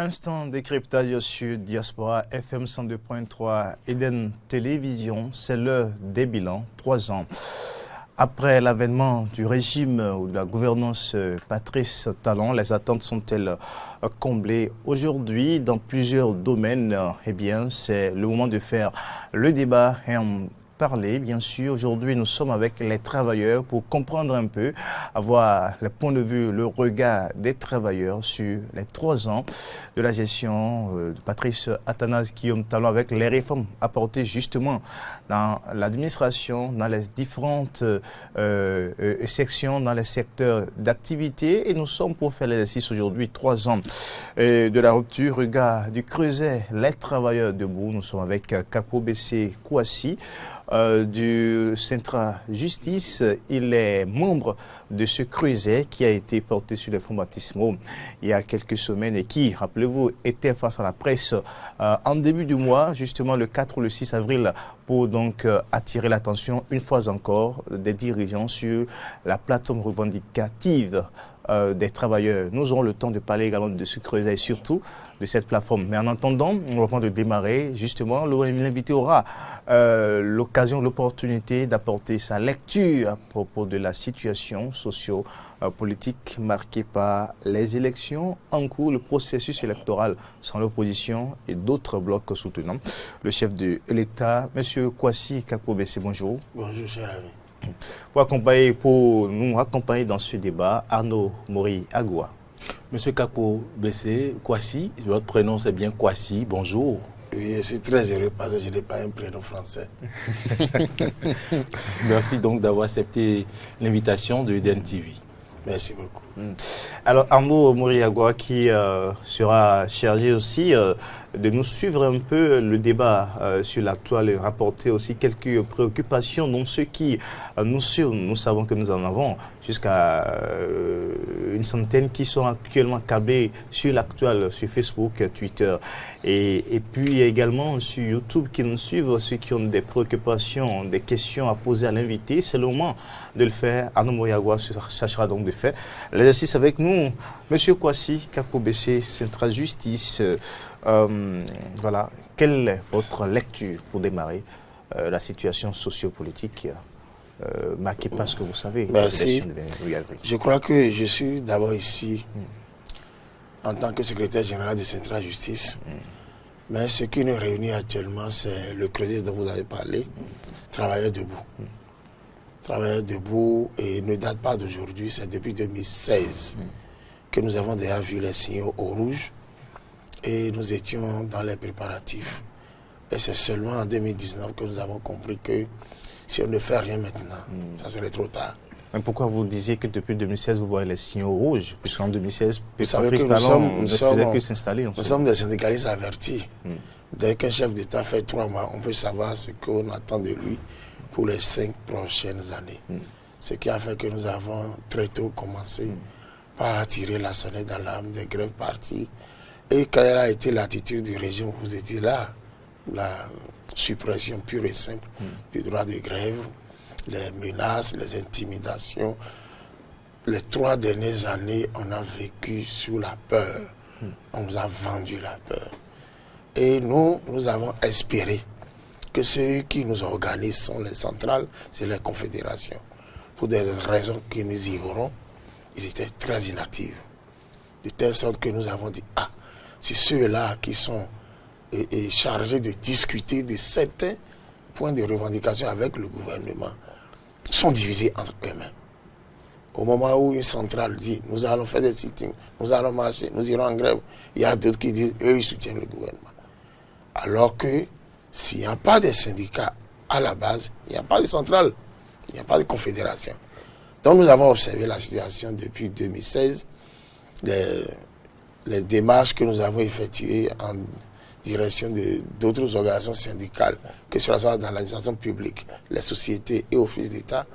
Instant décryptage sur Diaspora FM 102.3 Eden Télévision, c'est l'heure des bilans, 3 ans. Après l'avènement du régime ou de la gouvernance Patrice Talon, les attentes sont-elles comblées? Aujourd'hui, dans plusieurs domaines, eh bien, c'est le moment de faire le débat et en parler, bien sûr. Aujourd'hui, nous sommes avec les travailleurs pour comprendre un peu, avoir le point de vue, le regard des travailleurs sur les 3 ans de la gestion de Patrice Athanase Guillaume Talon avec les réformes apportées justement dans l'administration, dans les différentes sections, dans les secteurs d'activité. Et nous sommes pour faire l'exercice aujourd'hui, 3 ans de la rupture, regard du Creuset, les travailleurs debout. Nous sommes avec Kapo Bessé Kouassi, du Centra Justice. Il est membre de ce Creuset qui a été porté sur les fonds baptismaux il y a quelques semaines et qui, rappelez-vous, était face à la presse en début du mois, justement le 4 ou le 6 avril, pour donc attirer l'attention une fois encore des dirigeants sur la plateforme revendicative des travailleurs. Nous aurons le temps de parler également de ce Creuset et surtout de cette plateforme. Mais en attendant, avant de démarrer, justement, l'invité aura l'occasion, l'opportunité d'apporter sa lecture à propos de la situation socio-politique marquée par les élections en cours, le processus électoral sans l'opposition et d'autres blocs soutenants. Le chef de l'État, M. Kouassi Kapo Bessé, bonjour. Bonjour, cher ami. Pour nous accompagner dans ce débat, Arnaud Mori Agua. Monsieur Kapo Bessé Kouassi, votre prénom c'est bien Kouassi, bonjour. Oui, je suis très heureux parce que je n'ai pas un prénom français. Merci donc d'avoir accepté l'invitation de Eden TV. Merci beaucoup. Alors, Arnaud Mori Agua qui sera chargé aussi de nous suivre un peu le débat sur l'actuel et rapporter aussi quelques préoccupations, dont ceux qui nous suivent, nous savons que nous en avons jusqu'à une centaine qui sont actuellement câblés sur l'actuel, sur Facebook, Twitter et puis également sur YouTube qui nous suivent, ceux qui ont des préoccupations, des questions à poser à l'invité. C'est le moment de le faire. Arnaud Mori Agua sachera donc de faire l'exercice avec nous. Monsieur Kouassi Kapo Bessé, Centra Justice. Voilà, quelle est votre lecture pour démarrer la situation sociopolitique marquée par ce que vous savez? Merci. Je crois que je suis d'abord ici en tant que secrétaire général de Centra Justice. Mais ce qui nous réunit actuellement, c'est le Creuset dont vous avez parlé, Travailleurs debout. Travailleurs debout, et ne date pas d'aujourd'hui, c'est depuis 2016 que nous avons déjà vu les signaux au rouge. Et nous étions dans les préparatifs. Et c'est seulement en 2019 que nous avons compris que si on ne fait rien maintenant, ça serait trop tard. Mais pourquoi vous disiez que depuis 2016, vous voyez les signaux rouges? Puisqu'en 2016, vous savez que nous sommes des syndicalistes avertis. Dès qu'un chef d'État fait 3 mois, on peut savoir ce qu'on attend de lui pour les 5 prochaines années. Ce qui a fait que nous avons très tôt commencé par attirer la sonnette d'alarme des grèves parties. Et quelle a été l'attitude du régime? Vous étiez là, la suppression pure et simple du droit de grève, les menaces, les intimidations. Les 3 dernières années, on a vécu sous la peur. On nous a vendu la peur. Et nous avons espéré que ceux qui nous organisent sont les centrales, c'est les confédérations. Pour des raisons que nous ignorons, ils étaient très inactifs. De telle sorte que nous avons dit, c'est ceux-là qui sont chargés de discuter de certains points de revendication avec le gouvernement sont divisés entre eux-mêmes. Au moment où une centrale dit, nous allons faire des sittings, nous allons marcher, nous irons en grève, il y a d'autres qui disent, eux, ils soutiennent le gouvernement. Alors que s'il n'y a pas de syndicats à la base, il n'y a pas de centrale, il n'y a pas de confédération. Donc nous avons observé la situation depuis 2016, les démarches que nous avons effectuées en direction d'autres organisations syndicales, que ce soit dans l'administration publique, les sociétés et offices d'État,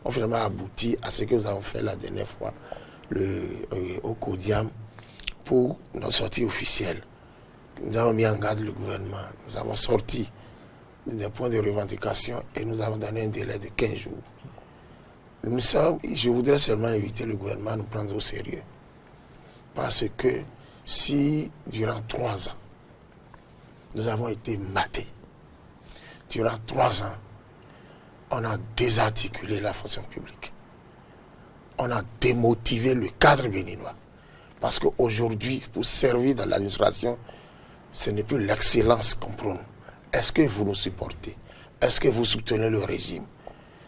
ont finalement abouti à ce que nous avons fait la dernière fois au CODIAM pour notre sortie officielle. Nous avons mis en garde le gouvernement, nous avons sorti des points de revendication et nous avons donné un délai de 15 jours. Je voudrais seulement inviter le gouvernement à nous prendre au sérieux. Parce que si durant 3 ans, nous avons été matés, durant 3 ans, on a désarticulé la fonction publique, on a démotivé le cadre béninois, parce qu'aujourd'hui, pour servir dans l'administration, ce n'est plus l'excellence qu'on prône. Est-ce que vous nous supportez? Est-ce que vous soutenez le régime?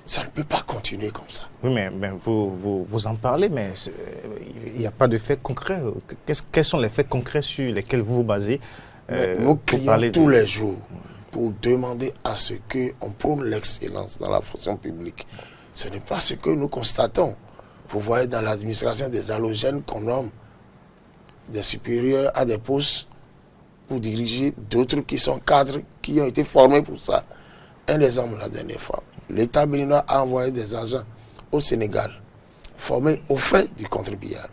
Ça ne peut pas continuer comme ça. Oui, mais vous en parlez, mais il n'y a pas de faits concrets. Quels sont les faits concrets sur lesquels vous vous basez nous crions tous les jours pour demander à ce qu'on prône l'excellence dans la fonction publique. Ce n'est pas ce que nous constatons. Vous voyez dans l'administration des halogènes qu'on nomme des supérieurs à des postes pour diriger d'autres qui sont cadres, qui ont été formés pour ça. Un exemple, la dernière fois, l'État béninois a envoyé des agents au Sénégal, formés aux frais du contribuable.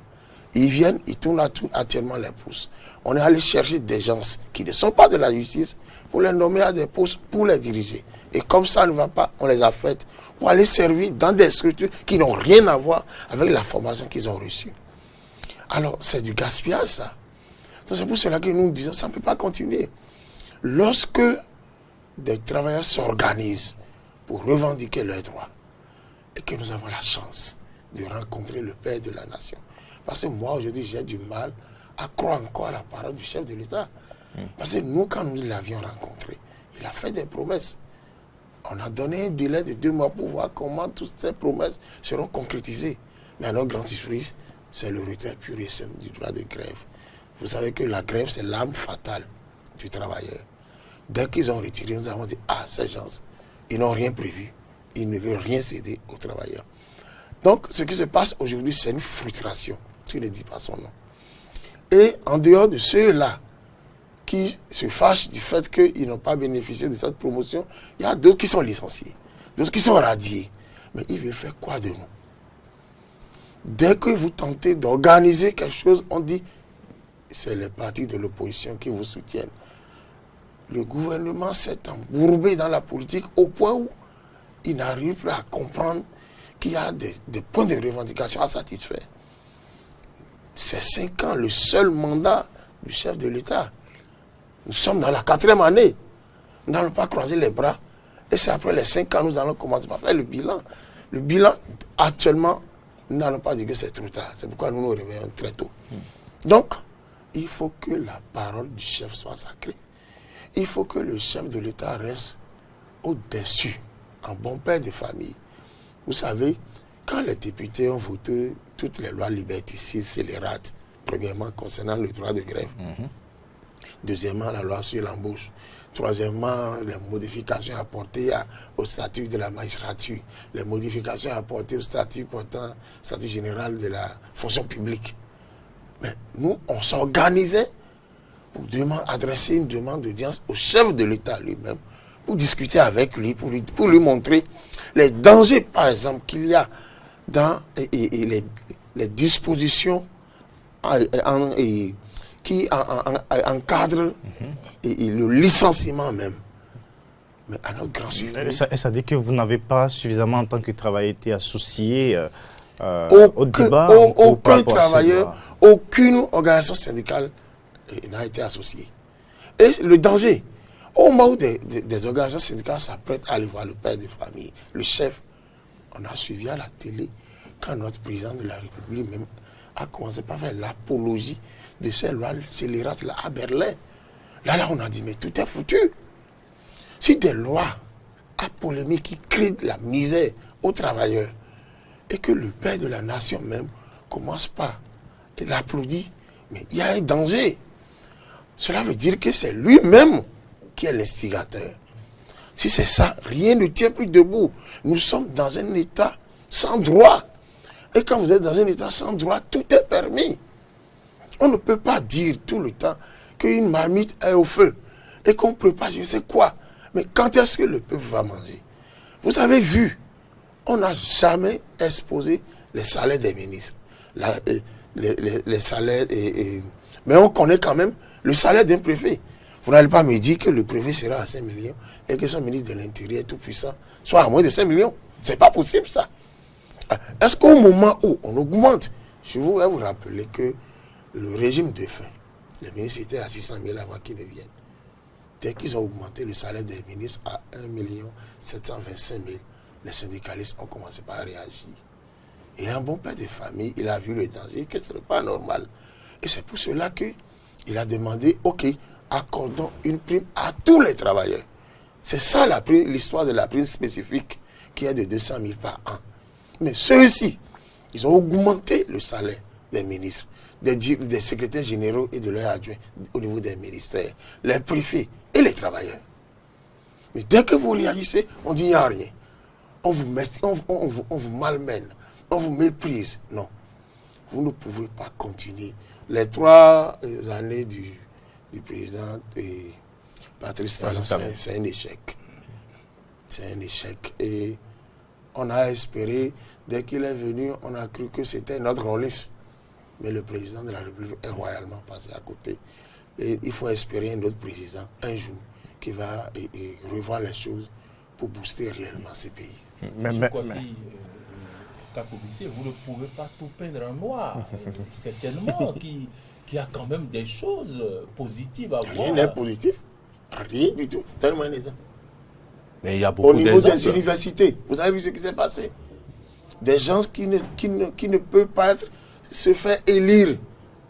Ils viennent, ils tournent actuellement les postes. On est allé chercher des gens qui ne sont pas de la justice pour les nommer à des postes, pour les diriger. Et comme ça ne va pas, on les a faites pour aller servir dans des structures qui n'ont rien à voir avec la formation qu'ils ont reçue. Alors, c'est du gaspillage, ça. Donc, c'est pour cela que nous disons, ça ne peut pas continuer. Lorsque des travailleurs s'organisent pour revendiquer leurs droits, et que nous avons la chance de rencontrer le père de la nation. Parce que moi, aujourd'hui, j'ai du mal à croire encore à la parole du chef de l'État. Parce que nous, quand nous l'avions rencontré, il a fait des promesses. On a donné un délai de 2 mois pour voir comment toutes ces promesses seront concrétisées. Mais à notre grande surprise, c'est le retrait pur et simple du droit de grève. Vous savez que la grève, c'est l'arme fatale du travailleur. Dès qu'ils ont retiré, nous avons dit, ces gens, ils n'ont rien prévu. Ils ne veulent rien céder aux travailleurs. Donc, ce qui se passe aujourd'hui, c'est une frustration. Tu ne dis pas son nom. Et en dehors de ceux-là qui se fâchent du fait qu'ils n'ont pas bénéficié de cette promotion, il y a d'autres qui sont licenciés, d'autres qui sont radiés. Mais ils veulent faire quoi de nous? Dès que vous tentez d'organiser quelque chose, on dit c'est les partis de l'opposition qui vous soutiennent. Le gouvernement s'est embourbé dans la politique au point où il n'arrive plus à comprendre qu'il y a des points de revendication à satisfaire. C'est 5 ans, le seul mandat du chef de l'État. Nous sommes dans la 4e année. Nous n'allons pas croiser les bras. Et c'est après les 5 ans, nous allons commencer par faire le bilan. Le bilan, actuellement, nous n'allons pas dire que c'est trop tard. C'est pourquoi nous nous réveillons très tôt. Donc, il faut que la parole du chef soit sacrée. Il faut que le chef de l'État reste au-dessus, en bon père de famille. Vous savez, quand les députés ont voté toutes les lois liberticides scélérates, premièrement concernant le droit de grève, deuxièmement la loi sur l'embauche, troisièmement les modifications apportées au statut de la magistrature, les modifications apportées au statut général de la fonction publique. Mais nous, on s'organisait pour adresser une demande d'audience au chef de l'État lui-même, pour discuter avec lui, pour lui montrer les dangers, par exemple, qu'il y a dans les dispositions qui encadrent le licenciement même. Mais à notre grand surprise... Et ça dit que vous n'avez pas suffisamment, en tant que travailleur, été associé au débat? Aucun travailleur, aucune organisation syndicale n'a été associée. Et le danger, au moment où des organisations syndicales s'apprêtent à aller voir le père de famille, le chef, on a suivi à la télé quand notre président de la République même a commencé par faire l'apologie de ces lois scélérates là à Berlin. Là, on a dit, mais tout est foutu. Si des lois à polémique qui créent de la misère aux travailleurs et que le père de la nation même commence pas, il applaudit, mais il y a un danger. Cela veut dire que c'est lui-même qui est l'instigateur. Si c'est ça, rien ne tient plus debout. Nous sommes dans un État sans droit. Et quand vous êtes dans un État sans droit, tout est permis. On ne peut pas dire tout le temps qu'une marmite est au feu et qu'on prépare je ne sais quoi. Mais quand est-ce que le peuple va manger? Vous avez vu, on n'a jamais exposé les salaires des ministres. Les salaires, mais on connaît quand même le salaire d'un préfet. Vous n'allez pas me dire que le préfet sera à 5 millions et que son ministre de l'Intérieur tout puissant soit à moins de 5 millions. Ce n'est pas possible ça. Est-ce qu'au moment où on augmente, je voudrais vous rappeler que le régime de faim Les ministres étaient à 600 000 avant qu'ils ne viennent. Dès qu'ils ont augmenté le salaire des ministres à 1 725 000, les syndicalistes ont commencé par réagir. Et un bon père de famille, il a vu le danger, que ce n'est pas normal. Et c'est pour cela qu'il a demandé, ok, accordons une prime à tous les travailleurs. C'est ça l'histoire de la prime spécifique qui est de 200 000 par an. Mais ceux-ci, ils ont augmenté le salaire des ministres, des secrétaires généraux et de leurs adjoints au niveau des ministères, les préfets et les travailleurs. Mais dès que vous réagissez, on dit il n'y a rien. On vous malmène, on vous méprise. Non, vous ne pouvez pas continuer. Les 3 années du président Patrice Talon, c'est un échec. C'est un échec. Et on a espéré, dès qu'il est venu, on a cru que c'était notre rôliste. Mais le président de la République est royalement passé à côté. Et il faut espérer un autre président, un jour, qui va revoir les choses pour booster réellement ce pays. Mais vous ne pouvez pas tout peindre en noir. Certainement qu'il y a quand même des choses positives à voir. Rien n'est positif. Rien du tout. Tellement un exemple. Mais il y a beaucoup au niveau des universités, vous avez vu ce qui s'est passé. Des gens qui ne peuvent pas se faire élire,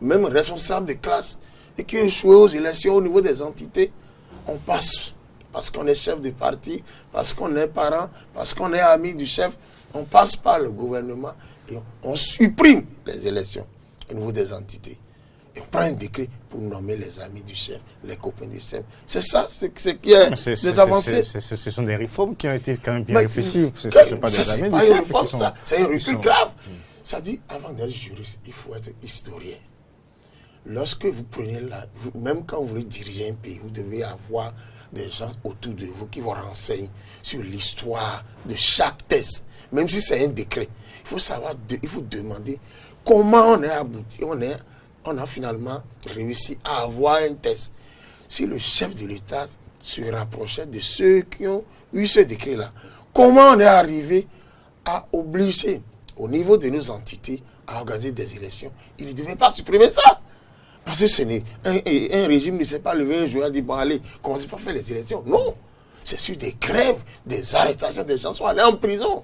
même responsables de classe, et qui échouent aux élections au niveau des entités, on passe. Parce qu'on est chef de parti, parce qu'on est parent, parce qu'on est ami du chef, on passe par le gouvernement et on supprime les élections au niveau des entités. Et on prend un décret pour nommer les amis du chef, les copains du chef. C'est ça, ce qui est des avancées. Ce sont des réformes qui ont été quand même bien réfléchies. Ce n'est pas des amis du chef. C'est un recul grave. Ça dit, avant d'être juriste, il faut être historien. Lorsque vous prenez même quand vous voulez diriger un pays, vous devez avoir des gens autour de vous qui vous renseignent sur l'histoire de chaque texte. Même si c'est un décret, il faut savoir, il faut demander comment on est abouti, on a finalement réussi à avoir un texte. Si le chef de l'État se rapprochait de ceux qui ont eu ce décret-là, comment on est arrivé à obliger au niveau de nos entités à organiser des élections? Il ne devait pas supprimer ça. Parce que ce n'est un régime ne s'est pas levé un jour et a dit, bon allez, commencez pas à faire les élections. Non, c'est sur des grèves, des arrestations, des gens sont allés en prison.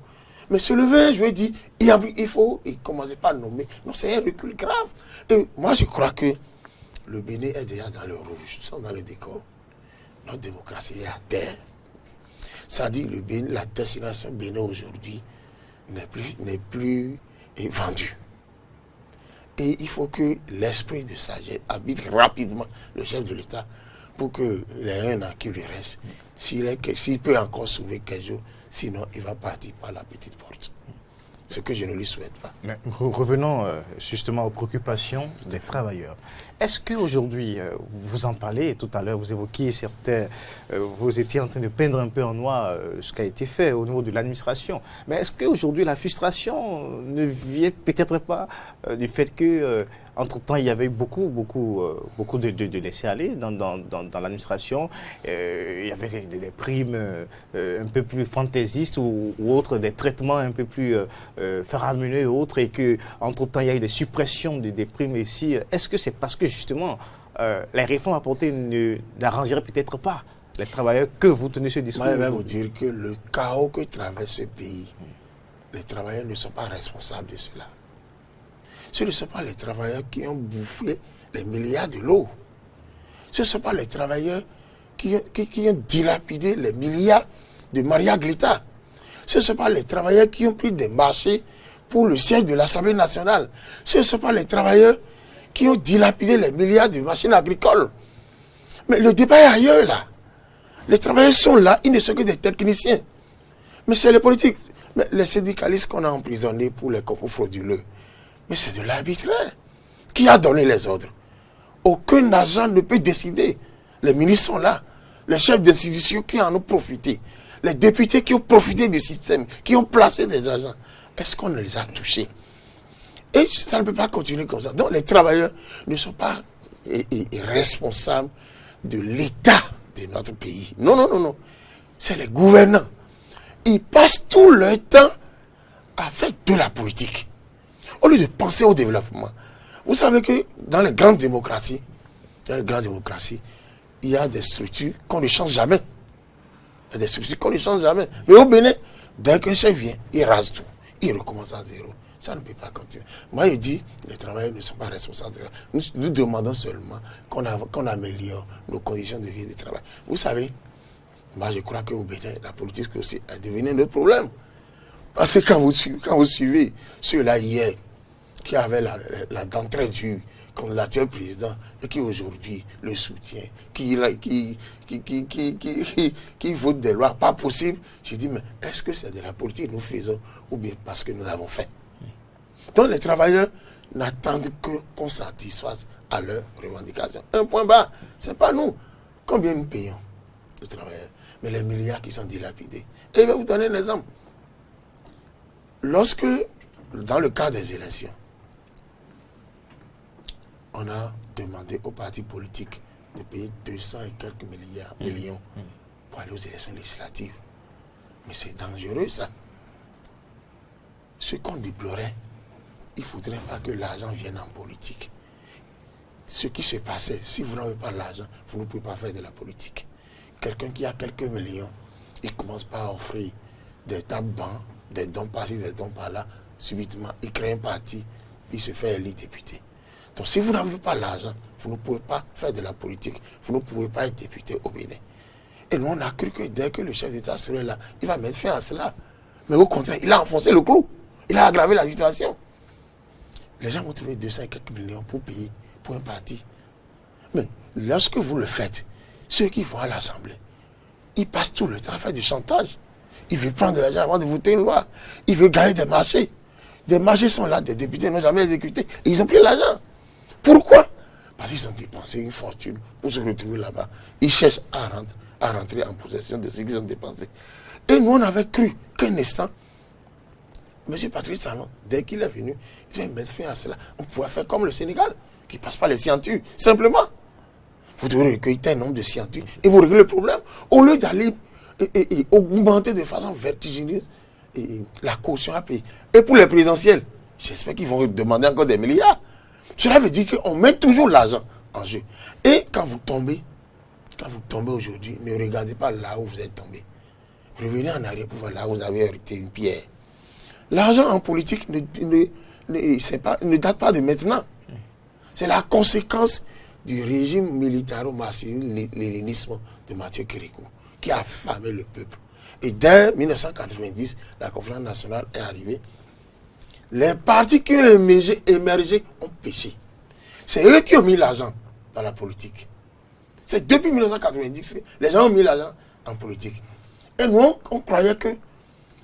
Mais se lever un jour et dire, il faut, il ne commençait pas à nommer. Non, c'est un recul grave. Et moi je crois que le Bénin est déjà dans le rouge, nous sommes dans le décor. Notre démocratie est à terre. Ça dit, le Bénin, la destination Bénin aujourd'hui n'est plus vendue. Et il faut que l'esprit de sagesse habite rapidement le chef de l'État pour que les uns qui lui restent, s'il peut encore sauver quelque chose, sinon il va partir par la petite porte. Ce que je ne lui souhaite pas. Mais revenons justement aux préoccupations des travailleurs. Est-ce qu'aujourd'hui, vous en parlez tout à l'heure, vous évoquiez certains, vous étiez en train de peindre un peu en noir ce qui a été fait au niveau de l'administration. Mais est-ce qu'aujourd'hui, la frustration ne vient peut-être pas du fait que, entre-temps, il y avait beaucoup de laisser-aller dans l'administration. Il y avait des primes un peu plus fantaisistes ou autres, des traitements un peu plus faramineux et autres, et qu'entre-temps, il y a eu des suppressions des primes ici. Est-ce que c'est parce que justement, les réformes apportées n'arrangeraient peut-être pas les travailleurs que vous tenez ce discours? Moi, je vais vous dire que le chaos que traverse ce pays, les travailleurs ne sont pas responsables de cela. Ce ne sont pas les travailleurs qui ont bouffé les milliards de l'eau. Ce ne sont pas les travailleurs qui ont dilapidé les milliards de Maria Glita. Ce ne sont pas les travailleurs qui ont pris des marchés pour le siège de l'Assemblée nationale. Ce ne sont pas les travailleurs qui ont dilapidé les milliards de machines agricoles. Mais le débat est ailleurs là. Les travailleurs sont là, ils ne sont que des techniciens. Mais c'est les politiques. Mais les syndicalistes qu'on a emprisonnés pour les concours frauduleux, mais c'est de l'arbitraire. Qui a donné les ordres? Aucun agent ne peut décider. Les ministres sont là. Les chefs d'institutions qui en ont profité. Les députés qui ont profité du système, qui ont placé des agents. Est-ce qu'on ne les a touchés? Et ça ne peut pas continuer comme ça. Donc les travailleurs ne sont pas responsables de l'état de notre pays. Non, non, non, non. C'est les gouvernants. Ils passent tout leur temps à faire de la politique, au lieu de penser au développement. Vous savez que dans les grandes démocraties, dans les grandes démocraties, il y a des structures qu'on ne change jamais. Il y a des structures qu'on ne change jamais. Mais au Bénin, dès qu'un chef vient, il rase tout. Il recommence à zéro. Ça ne peut pas continuer. Moi, je dis, les travailleurs ne sont pas responsables. Nous demandons seulement qu'on améliore nos conditions de vie et de travail. Vous savez, moi, je crois qu'au Bénin, la politique aussi est devenue notre problème. Parce que quand vous suivez ceux-là hier, qui avaient la dent très dure contre l'actuel président et qui aujourd'hui le soutient, qui vote des lois pas possibles, je dis, mais est-ce que c'est de la politique que nous faisons ou bien parce que nous avons fait? Donc les travailleurs n'attendent qu'on satisfasse à leurs revendications. Un point bas, ce n'est pas nous. Combien nous payons les travailleurs? Mais les milliards qui sont dilapidés. Et je vais vous donner un exemple. Lorsque, dans le cas des élections, on a demandé aux partis politiques de payer 200 et quelques millions pour aller aux élections législatives. Mais c'est dangereux, ça. Ce qu'on déplorait, il ne faudrait pas que l'argent vienne en politique. Ce qui se passait, si vous n'avez pas l'argent, vous ne pouvez pas faire de la politique. Quelqu'un qui a quelques millions, il ne commence pas à offrir des tables-bancs, des dons par-ci, des dons par-là. Subitement, il crée un parti, il se fait élire député. Donc si vous n'avez pas l'argent, vous ne pouvez pas faire de la politique, vous ne pouvez pas être député au Bénin. Et nous, on a cru que dès que le chef d'État serait là, il va mettre fin à cela. Mais au contraire, il a enfoncé le clou. Il a aggravé la situation. Les gens vont trouver 200 et quelques millions pour payer pour un parti. Mais lorsque vous le faites, ceux qui vont à l'Assemblée, ils passent tout le temps à faire du chantage. Ils veulent prendre de l'argent avant de voter une loi. Ils veulent gagner des marchés. Des marchés sont là, des députés n'ont jamais exécuté. Et ils ont pris l'argent. Pourquoi? Parce qu'ils ont dépensé une fortune pour se retrouver là-bas. Ils cherchent à rentrer en possession de ce qu'ils ont dépensé. Et nous, on avait cru qu'un instant, M. Patrice Talon, dès qu'il est venu, il va mettre fin à cela. On pourrait faire comme le Sénégal, qui ne passe pas les signatures. Simplement, vous devez recueillir un nombre de signatures et vous réglez le problème. Au lieu d'aller et augmenter de façon vertigineuse la caution à payer. Et pour les présidentielles, j'espère qu'ils vont demander encore des milliards. Cela veut dire qu'on met toujours l'argent en jeu. Et quand vous tombez aujourd'hui, ne regardez pas là où vous êtes tombé. Revenez en arrière pour voir là où vous avez hérité une pierre. L'argent en politique ne date pas de maintenant. C'est la conséquence du régime militaro-marxisme-léninisme de Mathieu Kérékou, qui a affamé le peuple. Et dès 1990, la conférence nationale est arrivée. Les partis qui ont émergé ont péché. C'est eux qui ont mis l'argent dans la politique. C'est depuis 1990 que les gens ont mis l'argent en politique. Et nous, on croyait que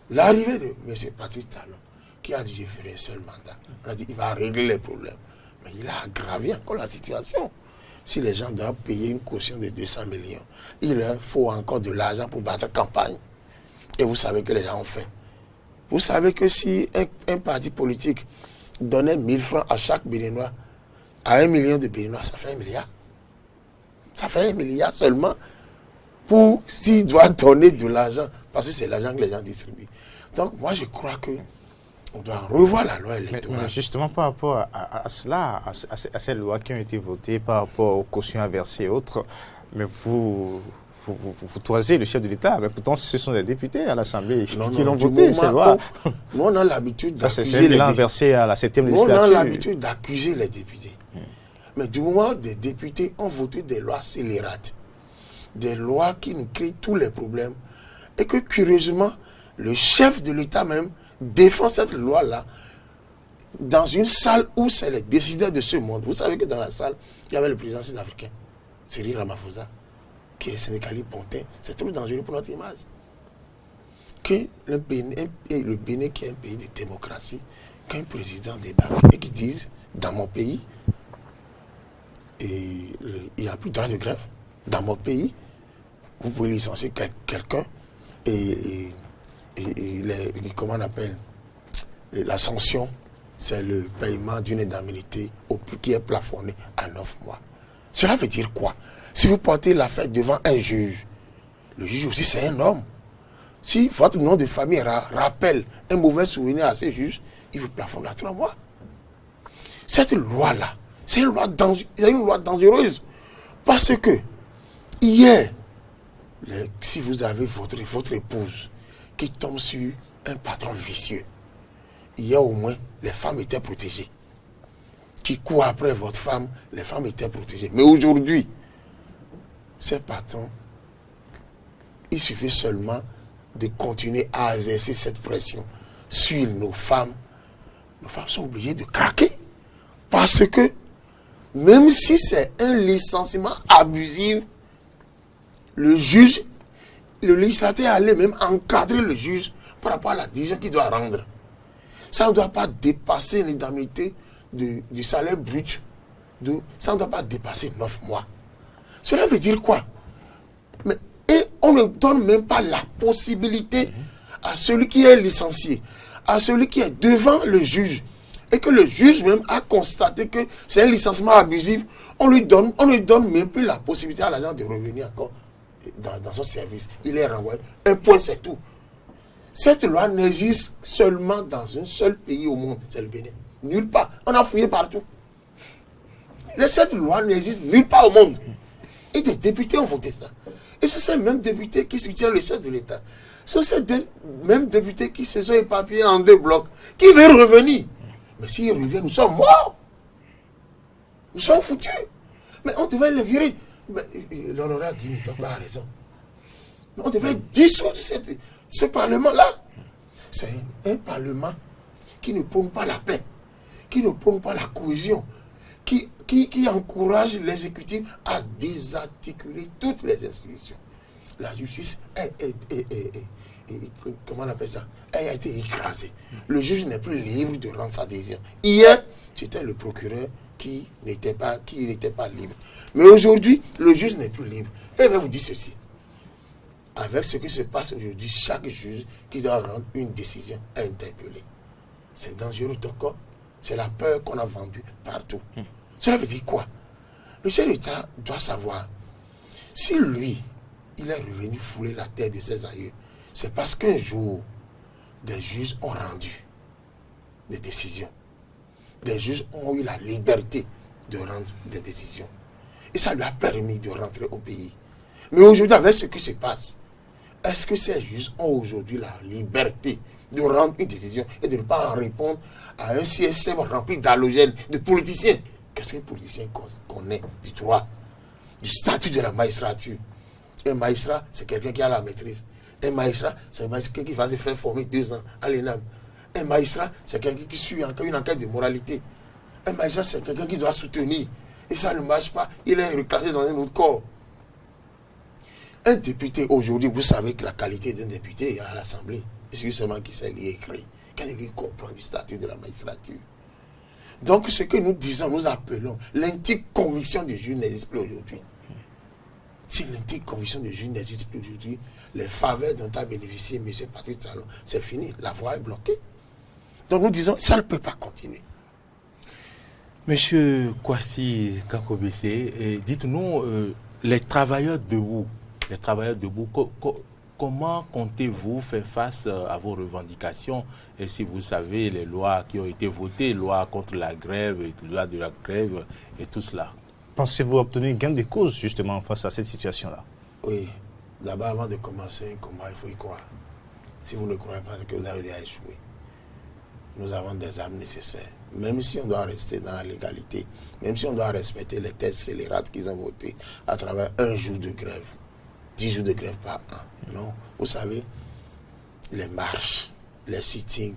l'arrivée de M. Patrice Talon, qui a dit je ferai un seul mandat, on a dit il va régler les problèmes. Mais il a aggravé encore la situation. Si les gens doivent payer une caution de 200 millions, il leur faut encore de l'argent pour battre campagne. Et vous savez que les gens ont fait. Vous savez que si un parti politique donnait 1000 francs à chaque Béninois, à 1 million de Béninois, ça fait 1 milliard. Ça fait 1 milliard seulement pour s'il doit donner de l'argent, parce que c'est l'argent que les gens distribuent. Donc moi je crois que on doit revoir la loi électorale. Mais justement par rapport à cela, à ces lois qui ont été votées, par rapport aux cautions à verser et autres, mais vous toisez le chef de l'État, mais pourtant ce sont des députés à l'Assemblée qui l'ont voté, ces lois. Nous on a l'habitude d'accuser les députés. À la 7e législature. Nous on a l'habitude d'accuser les députés. Mais du moment où des députés ont voté des lois scélérates, des lois qui nous créent tous les problèmes, et que curieusement, le chef de l'État même défend cette loi-là dans une salle où c'est les décideurs de ce monde. Vous savez que dans la salle, il y avait le président sud-africain, Cyril Ramaphosa, qui est sénégalais pontin. C'est trop dangereux pour notre image. Que le Bénin, qui est un pays de démocratie, qu'un président débat et qui dise, dans mon pays, il n'y a plus de droit de grève. Dans mon pays, vous pouvez licencier quelqu'un et comment on appelle, la sanction, c'est le paiement d'une indemnité qui est plafonné à 9 mois. Cela veut dire quoi? Si vous portez l'affaire devant un juge, le juge aussi c'est un homme. Si votre nom de famille rappelle un mauvais souvenir à ce juge, il vous plafonne à 3 mois. Cette loi-là, c'est une loi dangereuse. Parce que, hier, si vous avez votre épouse qui tombe sur un patron vicieux, hier au moins, les femmes étaient protégées. Qui court après votre femme, les femmes étaient protégées. Mais aujourd'hui, ces patrons, il suffit seulement de continuer à exercer cette pression sur nos femmes. Nos femmes sont obligées de craquer. Parce que, même si c'est un licenciement abusif, le juge, le législateur allait même encadrer le juge par rapport à la décision qu'il doit rendre. Ça ne doit pas dépasser l'indemnité du salaire brut. Ça ne doit pas dépasser 9 mois. Cela veut dire quoi? Et on ne donne même pas la possibilité à celui qui est licencié, à celui qui est devant le juge, et que le juge même a constaté que c'est un licenciement abusif, on ne donne même plus la possibilité à l'agent de revenir encore dans son service. Il est renvoyé. Un point, c'est tout. Cette loi n'existe seulement dans un seul pays au monde, c'est le Bénin. Nulle part. On a fouillé partout. Cette loi n'existe nulle part au monde. Et des députés ont voté ça. Et c'est ces mêmes députés qui soutiennent le chef de l'État. Ce sont ces mêmes députés qui se sont éparpillés en 2 blocs, qui veulent revenir. Mais s'ils reviennent, nous sommes morts. Nous sommes foutus. Mais on devait les virer. L'honorable Guy Mitterrand a raison. Mais on devait dissoudre ce Parlement-là. C'est un Parlement qui ne prône pas la paix, qui ne prône pas la cohésion, qui encourage l'exécutif à désarticuler toutes les institutions. La justice comment on appelle ça? Elle a été écrasée. Le juge n'est plus libre de rendre sa décision. Hier, c'était le procureur qui n'était pas libre. Mais aujourd'hui, le juge n'est plus libre. Et je vais vous dire ceci. Avec ce qui se passe aujourd'hui, chaque juge qui doit rendre une décision est interpellé. C'est dangereux encore. C'est la peur qu'on a vendue partout. Cela veut dire quoi? Le chef d'État doit savoir, si lui, il est revenu fouler la terre de ses aïeux, c'est parce qu'un jour, des juges ont rendu des décisions. Des juges ont eu la liberté de rendre des décisions. Et ça lui a permis de rentrer au pays. Mais aujourd'hui, avec ce qui se passe, est-ce que ces juges ont aujourd'hui la liberté de rendre une décision et de ne pas en répondre à un CSM rempli d'halogènes, de politiciens? Qu'est-ce qu'un politicien connaît du droit, du statut de la magistrature? Un magistrat, c'est quelqu'un qui a la maîtrise. Un magistrat, c'est quelqu'un qui va se faire former 2 ans à l'ENAM. Un magistrat, c'est quelqu'un qui suit une enquête de moralité. Un magistrat, c'est quelqu'un qui doit soutenir. Et ça ne marche pas, il est reclassé dans un autre corps. Un député, aujourd'hui, vous savez que la qualité d'un député à l'Assemblée, c'est seulement qui sait lire et écrire, qui lui comprend du statut de la magistrature. Donc, ce que nous disons, nous appelons l'intime conviction du juge n'existe plus aujourd'hui. Si l'intime conviction du juge n'existe plus aujourd'hui, les faveurs dont a bénéficié M. Patrice Talon, c'est fini, la voie est bloquée. Donc, nous disons, ça ne peut pas continuer. Monsieur Kwasi Kakobese, dites-nous, les travailleurs debout, comment comptez-vous faire face à vos revendications? Et si vous savez les lois qui ont été votées, loi contre la grève, loi de la grève et tout cela. Pensez-vous obtenir gain de cause justement face à cette situation-là? Oui. D'abord, avant de commencer un combat, il faut y croire. Si vous ne croyez pas, c'est que vous avez déjà échoué. Nous avons des armes nécessaires. Même si on doit rester dans la légalité, même si on doit respecter les tests scélérates qu'ils ont votés à travers 1 jour de grève, 10 jours de grève par an. Non, vous savez, les marches, les sittings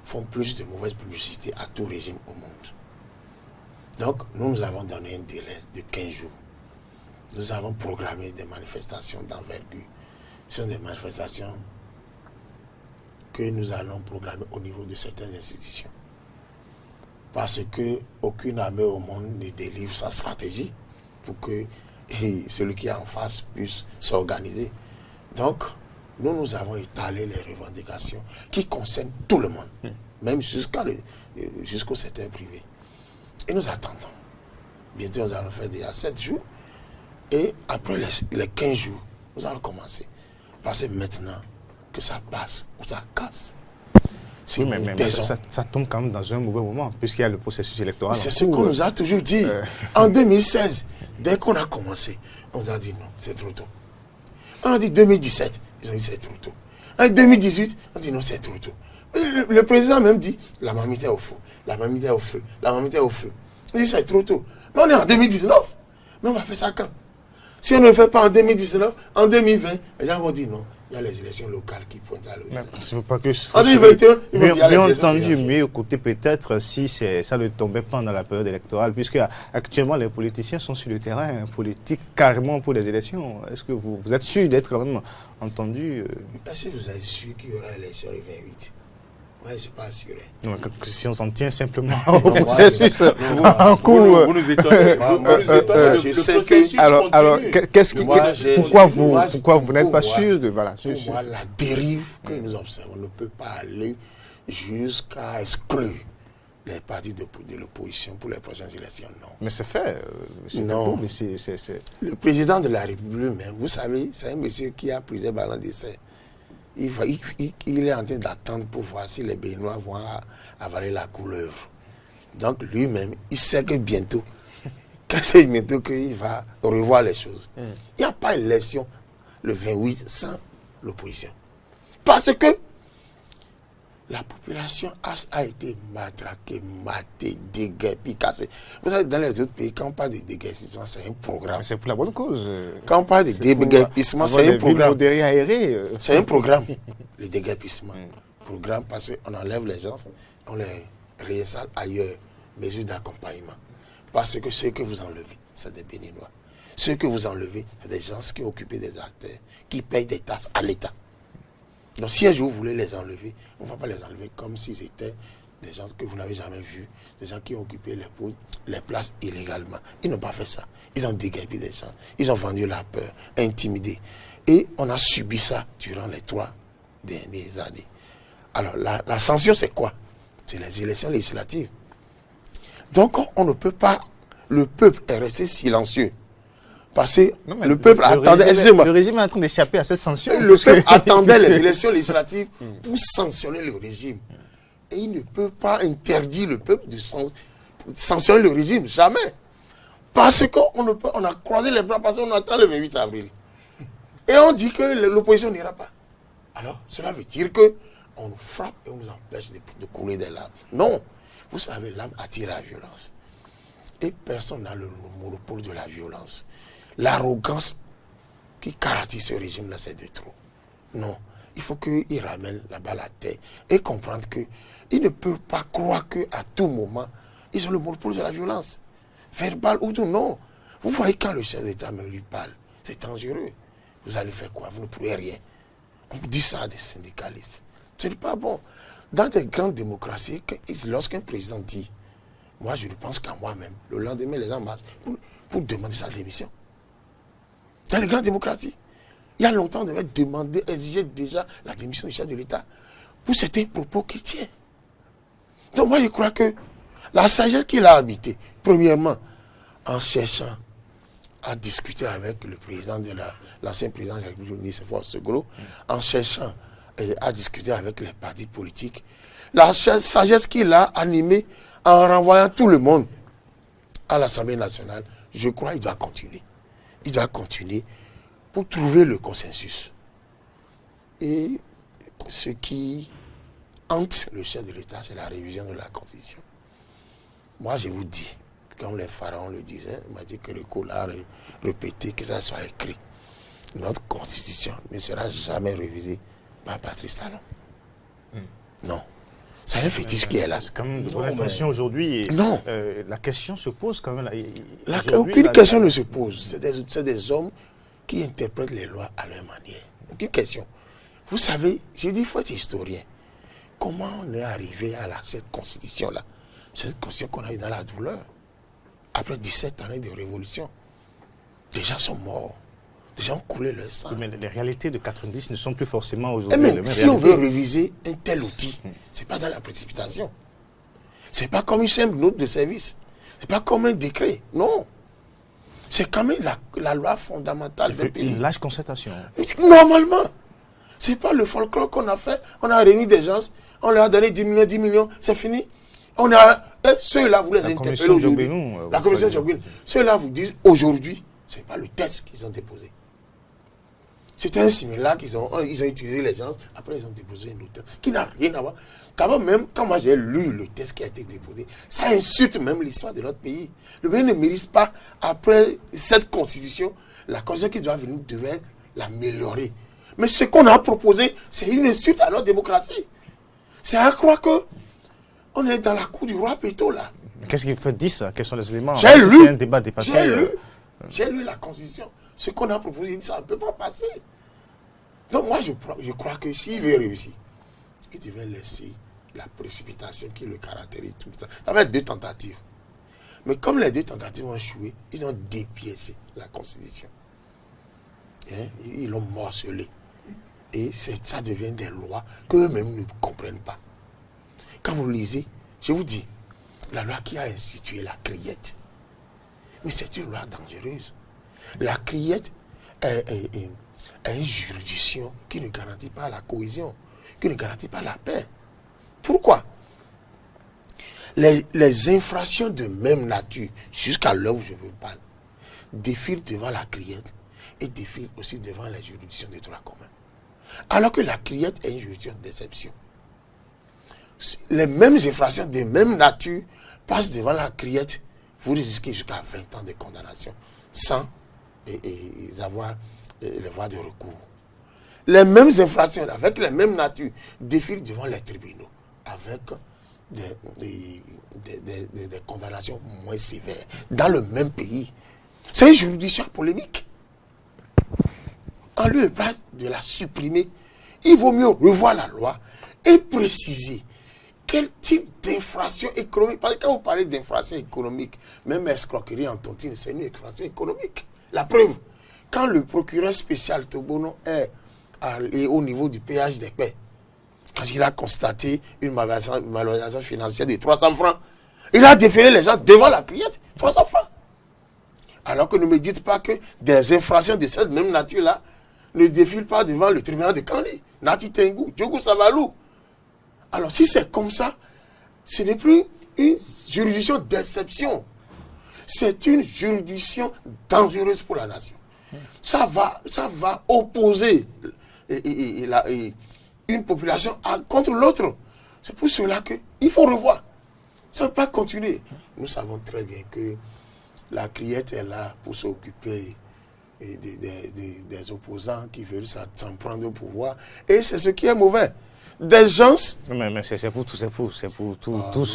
font plus de mauvaise publicité à tout régime au monde. Donc, nous avons donné un délai de 15 jours. Nous avons programmé des manifestations d'envergure. Ce sont des manifestations que nous allons programmer au niveau de certaines institutions. Parce qu'aucune armée au monde ne délivre sa stratégie pour que celui qui est en face puisse s'organiser. Donc, nous avons étalé les revendications qui concernent tout le monde, même jusqu'au secteur privé. Et nous attendons. Bientôt, nous allons faire déjà 7 jours. Et après les 15 jours, nous allons commencer. Parce que maintenant que ça passe ou ça casse. Oui, mais ça tombe quand même dans un mauvais moment, puisqu'il y a le processus électoral. C'est ce qu'on nous a toujours dit. En 2016, dès qu'on a commencé, on nous a dit non, c'est trop tôt. On a dit 2017, ils ont dit c'est trop tôt. En 2018, on dit non, c'est trop tôt. Le président même dit, la marmite est au feu, la marmite est au feu, la marmite est au feu. On dit c'est trop tôt. Mais on est en 2019. Mais on va faire ça quand? Si on ne le fait pas en 2019, en 2020, les gens vont dire non. Il y a les élections locales qui pointent à l'horizon. Je ne veux pas que... En 2021, ils vont dire bien entendu, mieux écouter peut-être si ça ne tombait pas dans la période électorale, puisque actuellement les politiciens sont sur le terrain politique carrément pour les élections. Est-ce que vous êtes sûr d'être quand même entendu Est-ce que vous êtes sûr qu'il y aura élection le 28? Oui, je ne suis pas assuré. Non, si on s'en tient simplement au processus en cours. Vous nous étonnez. Je sais que... Alors, pourquoi vous n'êtes pas sûr de... Voilà, pour moi, la dérive que nous observons ne peut pas aller jusqu'à exclure les partis de l'opposition pour les prochaines élections. Non. Mais c'est fait. Non. Le président de la République même, vous savez, c'est un monsieur qui a plusieurs ballons d'essai. Il est en train d'attendre pour voir si les Béninois vont avaler la couleuvre. Donc lui-même, il sait que bientôt, qu'il va revoir les choses. Il n'y a pas d'élection le 28 sans l'opposition. Parce que la population a été matraquée, matée, déguerpie, cassée. Vous savez, dans les autres pays, quand on parle de déguerpissement, c'est un programme. C'est pour la bonne cause. Quand on parle de déguerpissement, c'est un programme. C'est un programme, le déguerpissement. Programme parce qu'on enlève les gens, on les réinstalle ailleurs. Mesures d'accompagnement. Parce que ceux que vous enlevez, c'est des Béninois. Ceux que vous enlevez, c'est des gens qui ont occupé des acteurs, qui payent des taxes à l'État. Donc si un jour vous voulez les enlever, on ne va pas les enlever comme s'ils étaient des gens que vous n'avez jamais vus, des gens qui ont occupé les places illégalement. Ils n'ont pas fait ça. Ils ont déguerpi des gens. Ils ont vendu la peur, intimidé. Et on a subi ça durant les 3 dernières années. Alors la sanction c'est quoi? C'est les élections législatives. Donc on ne peut pas, le peuple est resté silencieux. Parce que le peuple attendait... Le régime est en train d'échapper à cette sanction. Le peuple attendait les élections législatives pour sanctionner le régime. Et il ne peut pas interdire le peuple de sanctionner le régime. Jamais. Parce qu'on a croisé les bras parce qu'on attend le 28 avril. Et on dit que l'opposition n'ira pas. Alors, cela veut dire qu'on nous frappe et on nous empêche de couler des larmes. Non. Vous savez, l'âme attire la violence. Et personne n'a le monopole de la violence. L'arrogance qui caractérise ce régime-là, c'est de trop. Non, il faut qu'il ramène la balle à terre et comprendre qu'il ne peut pas croire qu'à tout moment, ils ont le monopole de la violence. Verbal ou tout, non. Vous voyez quand le chef d'État me lui parle, c'est dangereux. Vous allez faire quoi? Vous ne pourrez rien. On dit ça à des syndicalistes. Ce n'est pas bon. Dans des grandes démocraties, lorsqu'un président dit, moi je ne pense qu'à moi-même, le lendemain les gens marchent pour demander sa démission. Dans les grandes démocraties, il y a longtemps, on devait demander, exiger déjà la démission du chef de l'État pour certains propos qu'il tient. Donc moi je crois que la sagesse qu'il a habité, premièrement, en cherchant à discuter avec le président de l'ancien président de la République, Nicéphore Segolo, en cherchant à discuter avec les partis politiques, la sagesse qu'il a animée en renvoyant tout le monde à l'Assemblée nationale, je crois qu'il doit continuer. Il doit continuer pour trouver le consensus. Et ce qui hante le chef de l'État, c'est la révision de la Constitution. Moi, je vous dis, comme les pharaons le disaient, il m'a dit que le Cour a répété que ça soit écrit. Notre Constitution ne sera jamais révisée par Patrice Talon. Non. C'est un fétiche qui est là. C'est quand même de l'impression aujourd'hui. Non. La question se pose quand même. Aucune question ne se pose. C'est des hommes qui interprètent les lois à leur manière. Aucune question. Vous savez, j'ai dit, il faut être historien. Comment on est arrivé à cette constitution-là? Cette constitution qu'on a eu dans la douleur. Après 17 années de révolution. Des gens sont morts. Des gens ont coulé leur sang. Mais les réalités de 90 ne sont plus forcément aujourd'hui les mêmes. Si on veut réviser un tel outil, ce n'est pas dans la précipitation. Ce n'est pas comme une simple note de service. Ce n'est pas comme un décret. Non. C'est quand même la loi fondamentale d'un pays. Une large concertation. Normalement. Ce n'est pas le folklore qu'on a fait. On a réuni des gens, on leur a donné 10 millions, c'est fini. Ceux-là, vous les interpellez aujourd'hui. La commission Djogbin. Ceux-là vous disent aujourd'hui, ce n'est pas le texte qu'ils ont déposé. C'était un similaire ils ont utilisé les gens, après ils ont déposé une autre qui n'a rien à voir. D'abord, même quand moi j'ai lu le texte qui a été déposé, ça insulte même l'histoire de notre pays. Le pays ne mérite pas, après cette constitution, la constitution qui doit venir devait l'améliorer. Mais ce qu'on a proposé, c'est une insulte à notre démocratie. C'est à croire que on est dans la cour du roi Péto là. Qu'est-ce qu'il fait dire ça? Quels sont les éléments? J'ai lu. Un débat dépassé. J'ai lu la constitution. Ce qu'on a proposé, il dit ça ne peut pas passer. Donc moi, je crois que s'il veut réussir, il devait laisser la précipitation qui le caractérise tout le temps. Il y avait 2 tentatives. Mais comme les 2 tentatives ont échoué, ils ont dépiécé la constitution. Ils l'ont morcelé. Et ça devient des lois qu'eux-mêmes ne comprennent pas. Quand vous lisez, je vous dis, la loi qui a institué la criette, mais c'est une loi dangereuse. La criette est une juridiction qui ne garantit pas la cohésion, qui ne garantit pas la paix. Pourquoi? Les infractions de même nature, jusqu'à l'heure où je vous parle, défilent devant la criette et défilent aussi devant les juridictions de droit commun. Alors que la criette est une juridiction d'exception. Les mêmes infractions de même nature passent devant la criette, vous risquez jusqu'à 20 ans de condamnation sans avoir les voies de recours. Les mêmes infractions avec les mêmes natures défilent devant les tribunaux avec des condamnations moins sévères dans le même pays. C'est une juridiction polémique. En lieu de la supprimer, il vaut mieux revoir la loi et préciser quel type d'infraction économique. Parce que quand vous parlez d'infraction économique, même escroquerie en tontine, c'est une infraction économique. La preuve, quand le procureur spécial Tobono est allé au niveau du péage des Paix, quand il a constaté une malversation financière de 300 francs, il a déféré les gens devant la criette, 300 francs. Alors que ne me dites pas que des infractions de cette même nature-là ne défilent pas devant le tribunal de Kandi, Nati Tengu, Djougou Savalou. Alors si c'est comme ça, ce n'est plus une juridiction d'exception. C'est une juridiction dangereuse pour la nation. Ça va opposer une population contre l'autre. C'est pour cela qu'il faut revoir. Ça ne peut pas continuer. Nous savons très bien que la criette est là pour s'occuper des opposants qui veulent s'en prendre au pouvoir. Et c'est ce qui est mauvais. Des gens... Mais c'est pour tous ceux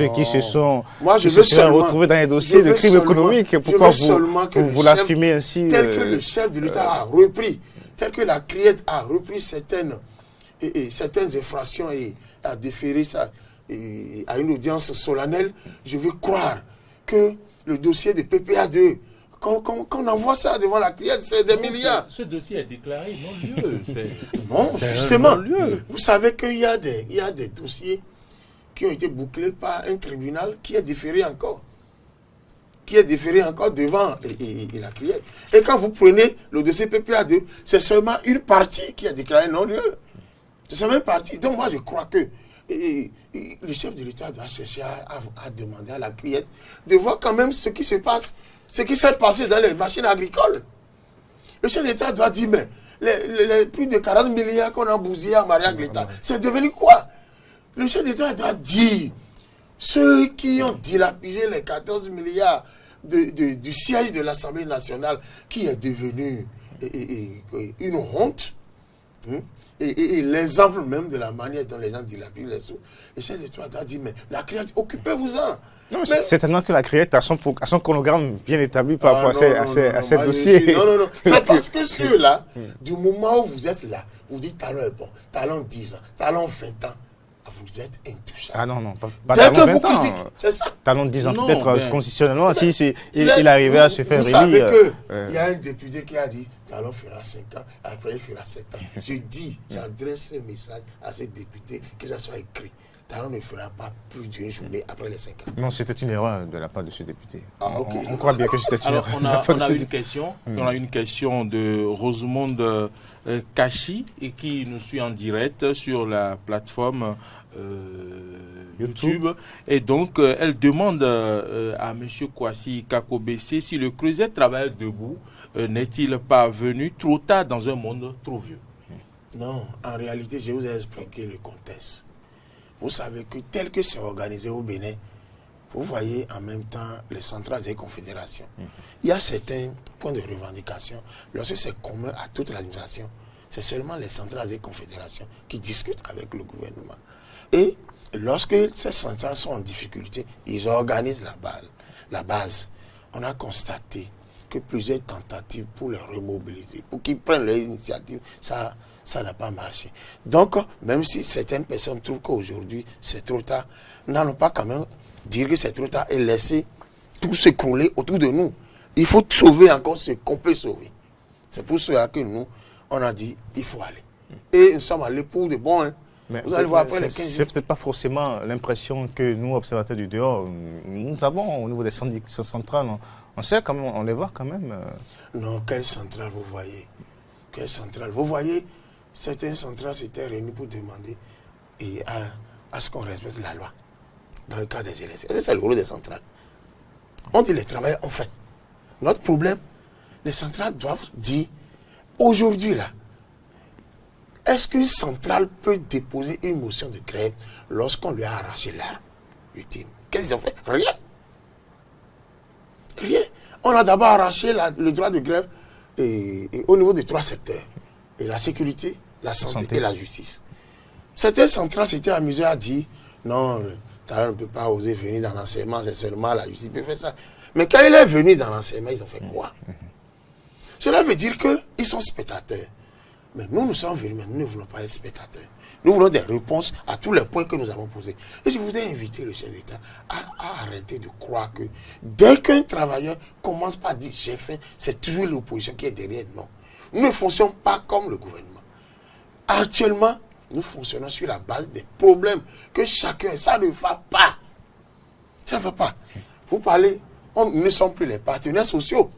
qui se sont, retrouvés dans les dossiers de crimes économiques. Pourquoi vous l'affirmez ainsi tel que le chef de l'État a repris, tel que la criette a repris certaines infractions et a déféré ça à une audience solennelle, je veux croire que le dossier de PPA2, quand on envoie ça devant la criette, c'est des milliards. Ce dossier est déclaré non-lieu. Non, justement. Vous savez qu'il y a des dossiers qui ont été bouclés par un tribunal qui est déféré encore. Qui est déféré encore devant la criette. Et quand vous prenez le dossier PPA2, c'est seulement une partie qui est déclarée non-lieu. C'est seulement une partie. Donc moi, je crois que le chef de l'État doit chercher à demander à la criette de voir quand même ce qui se passe. Ce qui s'est passé dans les machines agricoles. Le chef d'État doit dire, mais les plus de 40 milliards qu'on a bousillés à Maria Gleta, c'est devenu quoi? Le chef d'État doit dire, ceux qui ont dilapidé les 14 milliards du siège de l'Assemblée nationale, qui est devenu une honte, et l'exemple même de la manière dont les gens dilapident les sous, le chef d'État doit dire, mais la criette, occupez-vous-en. C'est tellement que la criette a son chronogramme bien établi par rapport à ces dossiers. Non. C'est parce que ceux-là, du moment où vous êtes là, vous dites talon est bon, talon 10 ans, talon 20 ans, vous êtes intouchable. Ah non, pas talon 20 ans. C'est ça. Talon 10 ans, peut-être constitutionnellement, si il arrivait à se faire élire. Vous savez qu'il y a un député qui a dit talon fera 5 ans, après il fera 7 ans. Je dis, j'adresse ce message à ces députés, que ça soit écrit. Talon ne fera pas plus d'une journée après les 5 ans. Non, c'était une erreur de la part de ce député. Ah, ok. On croit bien que c'était une erreur. On a une question de Rosemonde Kachi et qui nous suit en direct sur la plateforme YouTube. Et donc, elle demande à M. Kwasi Kakobese si le Creuset travaille debout n'est-il pas venu trop tard dans un monde trop vieux? Non, en réalité, je vous ai expliqué le contexte. Vous savez que tel que c'est organisé au Bénin, vous voyez en même temps les centrales et confédérations. Il y a certains points de revendication. Lorsque c'est commun à toute l'administration, c'est seulement les centrales et confédérations qui discutent avec le gouvernement. Et lorsque ces centrales sont en difficulté, ils organisent la base. On a constaté que plusieurs tentatives pour les remobiliser, pour qu'ils prennent leur initiative, ça n'a pas marché. Donc, même si certaines personnes trouvent qu'aujourd'hui c'est trop tard, n'allons pas quand même dire que c'est trop tard et laisser tout s'écrouler autour de nous. Il faut sauver encore ce qu'on peut sauver. C'est pour cela que nous, on a dit, il faut aller. Et nous sommes allés pour de bon. Hein. Mais vous allez voir après les 15 jours. C'est peut-être pas forcément l'impression que nous, observateurs du dehors, nous avons au niveau des syndicats centrales, on sait quand même, on les voit quand même. Non, quelle centrale vous voyez? Quelle centrale? Vous voyez, certaines centrales s'étaient réunies pour demander à ce qu'on respecte la loi dans le cas des élections. C'est le rôle des centrales. On dit les travailleurs ont fait. Notre problème, les centrales doivent dire, aujourd'hui là, est-ce qu'une centrale peut déposer une motion de grève lorsqu'on lui a arraché l'arme ultime? Qu'est-ce qu'ils ont fait? Rien. Rien. On a d'abord arraché le droit de grève au niveau des 3 secteurs. Et la sécurité, la santé et la justice. Certaines centrales s'étaient amusées à dire, non, on ne peut pas oser venir dans l'enseignement, c'est seulement la justice qui peut faire ça. Mais quand il est venu dans l'enseignement, ils ont fait quoi? Cela veut dire qu'ils sont spectateurs. Mais nous sommes venus, mais nous ne voulons pas être spectateurs. Nous voulons des réponses à tous les points que nous avons posés. Et je voudrais inviter le chef d'État à arrêter de croire que dès qu'un travailleur commence par dire j'ai faim, c'est toujours l'opposition qui est derrière. Non. Nous ne fonctionnons pas comme le gouvernement. Actuellement, nous fonctionnons sur la base des problèmes que chacun, ça ne va pas. Ça ne va pas. Vous parlez, nous ne sommes plus les partenaires sociaux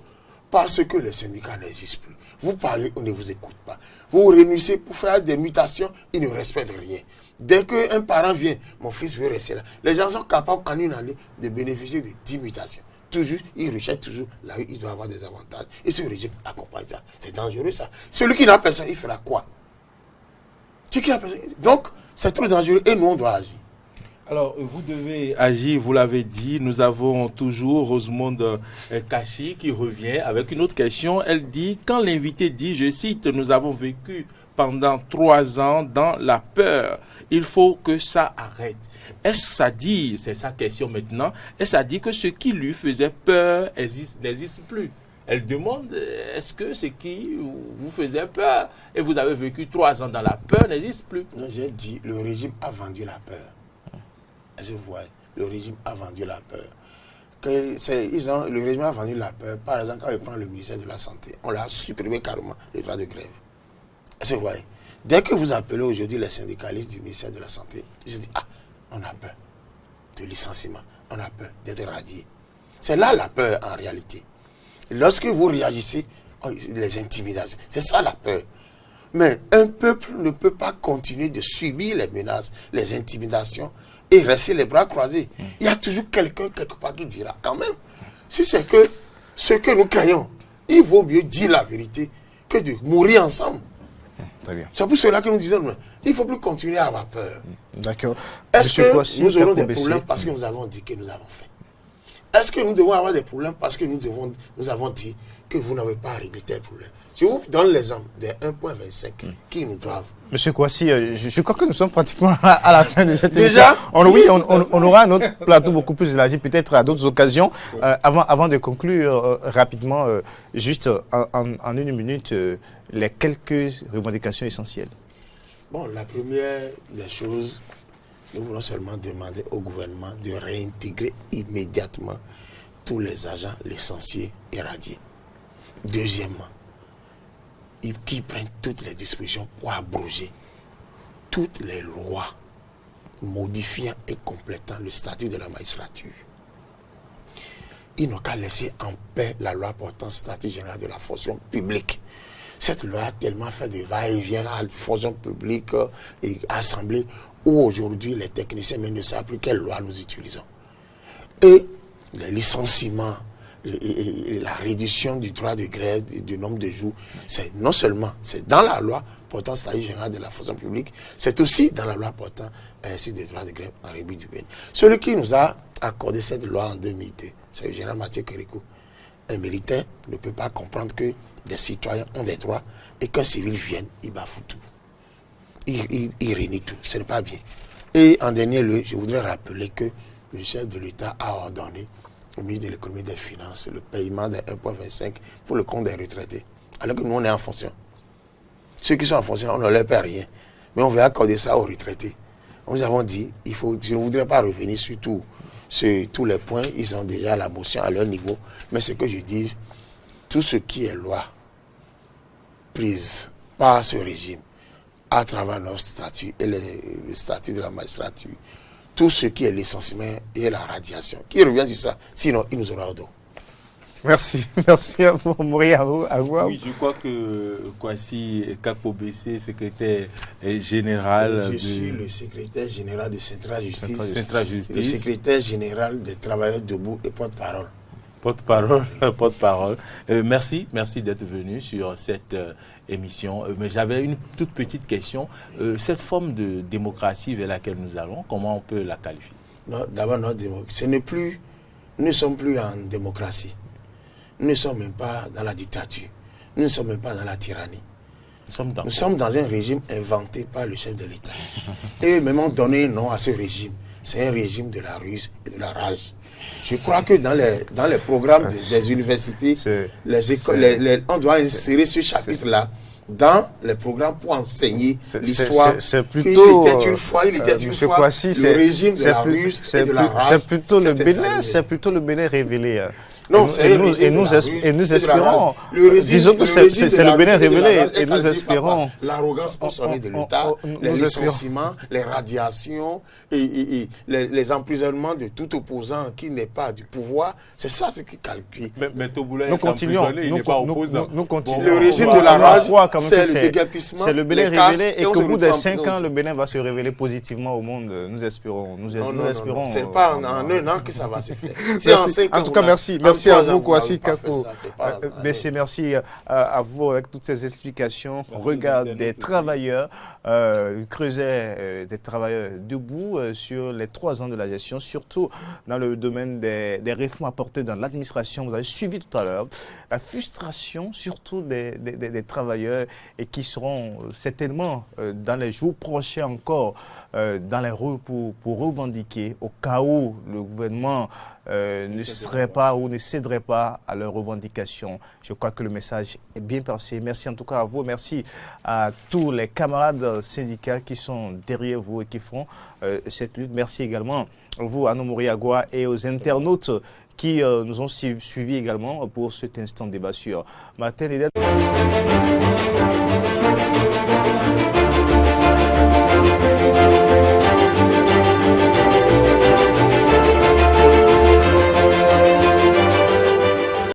parce que les syndicats n'existent plus. Vous parlez, on ne vous écoute pas. Vous réunissez pour faire des mutations, ils ne respectent rien. Dès qu'un parent vient, mon fils veut rester là. Les gens sont capables en une année de bénéficier de 10 mutations. Toujours, ils recherchent toujours là où il doit avoir des avantages. Et ce régime accompagne ça. C'est dangereux ça. Celui qui n'a personne, il fera quoi? Donc, c'est trop dangereux et nous, on doit agir. Alors, vous devez agir, vous l'avez dit. Nous avons toujours Rosemonde Kachi qui revient avec une autre question. Elle dit, quand l'invité dit, je cite, nous avons vécu pendant 3 ans dans la peur, il faut que ça arrête. Est-ce que ça dit, c'est sa question maintenant, est-ce que ça dit que ce qui lui faisait peur n'existe plus? Elle demande, est-ce que ce qui vous faisait peur et vous avez vécu 3 ans dans la peur n'existe plus? Non, j'ai dit, le régime a vendu la peur. Est-ce que vous voyez? Le régime a vendu la peur. Le régime a vendu la peur. Par exemple, quand il prend le ministère de la Santé, on l'a supprimé carrément, le droit de grève. Est-ce que vous voyez? Dès que vous appelez aujourd'hui les syndicalistes du ministère de la Santé, ils se disent, on a peur de licenciement, on a peur d'être radié. C'est là la peur en réalité. Lorsque vous réagissez, les intimidations, c'est ça la peur. Mais un peuple ne peut pas continuer de subir les menaces, les intimidations et rester les bras croisés. Il y a toujours quelqu'un quelque part qui dira quand même, si c'est que ce que nous craignons, il vaut mieux dire la vérité que de mourir ensemble. Très bien. C'est pour cela que nous disons, il ne faut plus continuer à avoir peur. D'accord. Est-ce que nous aurons des problèmes parce que nous avons dit que nous avons fait? Est-ce que nous devons avoir des problèmes parce que nous avons dit que vous n'avez pas réglé tel problème? Je vous donne l'exemple des 1,25 qui nous doivent. Monsieur Kwasi, je crois que nous sommes pratiquement à la fin de cette émission. Oui, on aura un autre plateau beaucoup plus élargi, peut-être à d'autres occasions. Avant de conclure rapidement, juste en une minute, les quelques revendications essentielles. Bon, la première des choses, nous voulons seulement demander au gouvernement de réintégrer immédiatement tous les agents licenciés et radiés. Deuxièmement, qu'ils prennent toutes les dispositions pour abroger toutes les lois modifiant et complétant le statut de la magistrature. Ils n'ont qu'à laisser en paix la loi portant statut général de la fonction publique. Cette loi a tellement fait de va-et-vient à la fonction publique et assemblée où aujourd'hui les techniciens même ne savent plus quelle loi nous utilisons. Et les licenciements, et la réduction du droit de grève, du nombre de jours, c'est non seulement c'est dans la loi portant statut général de la fonction publique, c'est aussi dans la loi portant ainsi des droits de grève en République du Bénin. Celui qui nous a accordé cette loi en 2002, c'est le général Mathieu Kérékou. Un militaire ne peut pas comprendre que des citoyens ont des droits et qu'un civil vienne, il bafoue tout. Il réunit tout. Ce n'est pas bien. Et en dernier lieu, je voudrais rappeler que le chef de l'État a ordonné au ministre de l'économie et des finances le paiement de 1,25 pour le compte des retraités. Alors que nous, on est en fonction. Ceux qui sont en fonction, on ne leur paie rien. Mais on veut accorder ça aux retraités. Nous avons dit, je ne voudrais pas revenir sur tous les points. Ils ont déjà la motion à leur niveau. Mais ce que je dis, tout ce qui est loi prise par ce régime, à travers notre statut et le statut de la magistrature, tout ce qui est licenciement et la radiation, qui revient sur ça, sinon il nous aura au dos. Merci à vous, Moury, à vous. Oui, je crois que Kwasi Kakpo-Bessé, secrétaire général... Je suis le secrétaire général de Centrale Justice, le secrétaire général des travailleurs debout et porte-parole. Porte-parole. Merci d'être venu sur cette émission. Mais j'avais une toute petite question. Cette forme de démocratie vers laquelle nous allons, comment on peut la qualifier? D'abord, notre démocratie, nous ne sommes plus en démocratie. Nous ne sommes même pas dans la dictature. Nous ne sommes même pas dans la tyrannie. Nous sommes dans un régime inventé par le chef de l'État. Et même ont donné un nom à ce régime. C'est un régime de la ruse et de la rage. Je crois que dans les programmes des universités, les écoles, on doit insérer ce chapitre-là dans les programmes pour enseigner l'histoire. C'est plutôt... Il était une fois, le régime de la ruse et de la rage. C'est plutôt le Bénin révélé. Non, et nous espérons, disons que c'est le Bénin révélé, et nous espérons... L'arrogance consommée de l'État, les licenciements, les radiations, et les emprisonnements de tout opposant qui n'est pas du pouvoir, c'est ça ce qui calcule. Mais Toboula nous continuons. Le régime de la rage, c'est le déguerpissement, c'est le Bénin révélé, et qu'au bout de 5 ans, le Bénin va se révéler positivement au monde. Nous espérons. Non, c'est pas en un an que ça va se faire. En tout cas, merci. Merci à vous, Kwasi Kakpo. Merci à vous avec toutes ces explications. Regard des travailleurs, creuset des travailleurs debout sur les 3 ans de la gestion, surtout dans le domaine des réformes apportées dans l'administration. Vous avez suivi tout à l'heure la frustration, surtout des travailleurs, et qui seront certainement dans les jours prochains encore dans les rues pour revendiquer, au cas où le gouvernement ne serait pas ou ne céderait pas à leurs revendications. Je crois que le message est bien passé. Merci en tout cas à vous. Merci à tous les camarades syndicats qui sont derrière vous et qui font cette lutte. Merci également à vous, Anno Moriagua, et aux internautes qui nous ont suivis également pour cet instant débat sur Matin et